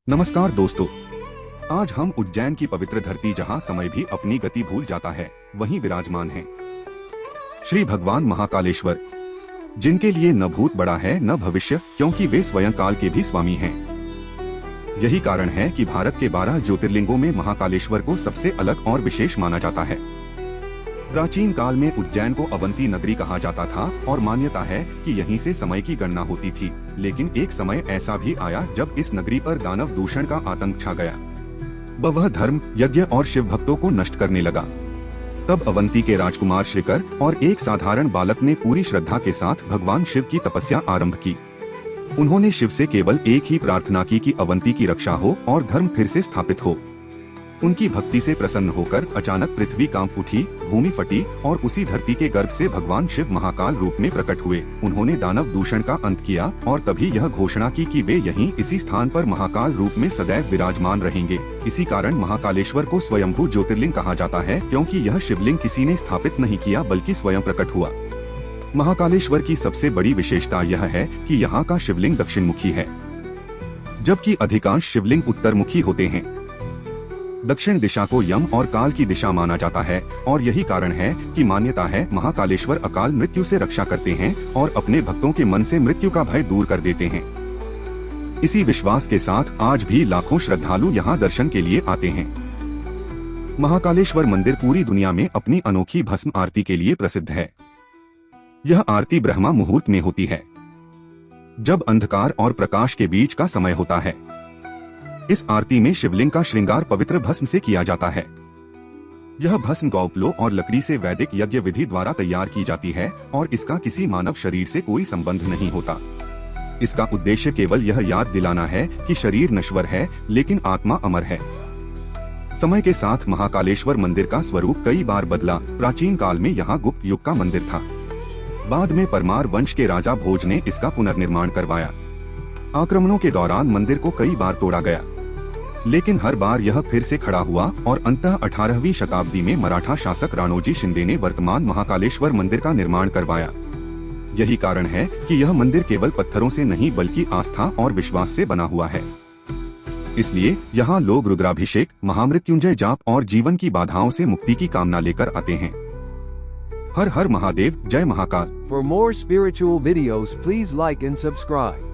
नमस्कार दोस्तों, आज हम उज्जैन की पवित्र धरती जहां समय भी अपनी गति भूल जाता है वहीं विराजमान हैं श्री भगवान महाकालेश्वर, जिनके लिए न भूत बड़ा है न भविष्य, क्योंकि वे स्वयं काल के भी स्वामी हैं। यही कारण है कि भारत के 12 ज्योतिर्लिंगों में महाकालेश्वर को सबसे अलग और विशेष माना जाता है। प्राचीन काल में उज्जैन को अवंती नगरी कहा जाता था और मान्यता है कि यहीं से समय की गणना होती थी। लेकिन एक समय ऐसा भी आया जब इस नगरी पर दानव दूषण का आतंक छा गया। वह धर्म, यज्ञ और शिव भक्तों को नष्ट करने लगा। तब अवंती के राजकुमार श्रीकर और एक साधारण बालक ने पूरी श्रद्धा के साथ भगवान शिव की तपस्या आरंभ की। उन्होंने शिव से केवल एक ही प्रार्थना की कि अवंती की रक्षा हो और धर्म फिर से स्थापित हो। उनकी भक्ति से प्रसन्न होकर अचानक पृथ्वी कांप उठी, भूमि फटी और उसी धरती के गर्भ से भगवान शिव महाकाल रूप में प्रकट हुए। उन्होंने दानव दूषण का अंत किया और तभी यह घोषणा की कि वे यहीं इसी स्थान पर महाकाल रूप में सदैव विराजमान रहेंगे। इसी कारण महाकालेश्वर को स्वयंभू ज्योतिर्लिंग कहा जाता है, क्योंकि यह शिवलिंग किसी ने स्थापित नहीं किया बल्कि स्वयं प्रकट हुआ। महाकालेश्वर की सबसे बड़ी विशेषता यह है कि यहाँ का शिवलिंग दक्षिण मुखी है, जबकि अधिकांश शिवलिंग उत्तर मुखी होते हैं। दक्षिण दिशा को यम और काल की दिशा माना जाता है और यही कारण है कि मान्यता है महाकालेश्वर अकाल मृत्यु से रक्षा करते हैं और अपने भक्तों के मन से मृत्यु का भय दूर कर देते हैं। इसी विश्वास के साथ आज भी लाखों श्रद्धालु यहाँ दर्शन के लिए आते हैं। महाकालेश्वर मंदिर पूरी दुनिया में अपनी अनोखी भस्म आरती के लिए प्रसिद्ध है। यह आरती ब्रह्मा मुहूर्त में होती है, जब अंधकार और प्रकाश के बीच का समय होता है। इस आरती में शिवलिंग का श्रृंगार पवित्र भस्म से किया जाता है। यह भस्म गौपलो और लकड़ी से वैदिक यज्ञ विधि द्वारा तैयार की जाती है और इसका किसी मानव शरीर से कोई संबंध नहीं होता। इसका उद्देश्य केवल यह याद दिलाना है कि शरीर नश्वर है लेकिन आत्मा अमर है। समय के साथ महाकालेश्वर मंदिर का स्वरूप कई बार बदला। प्राचीन काल में यहाँ गुप्त युग का मंदिर था। बाद में परमार वंश के राजा भोज ने इसका पुनर्निर्माण करवाया। आक्रमणों के दौरान मंदिर को कई बार तोड़ा गया, लेकिन हर बार यह फिर से खड़ा हुआ और अंततः 18वीं शताब्दी में मराठा शासक राणोजी शिंदे ने वर्तमान महाकालेश्वर मंदिर का निर्माण करवाया। यही कारण है कि यह मंदिर केवल पत्थरों से नहीं बल्कि आस्था और विश्वास से बना हुआ है। इसलिए यहाँ लोग रुद्राभिषेक, महामृत्युंजय जाप और जीवन की बाधाओं से मुक्ति की कामना लेकर आते हैं। हर हर महादेव, जय Mahakal. For more spiritual videos, please like and subscribe.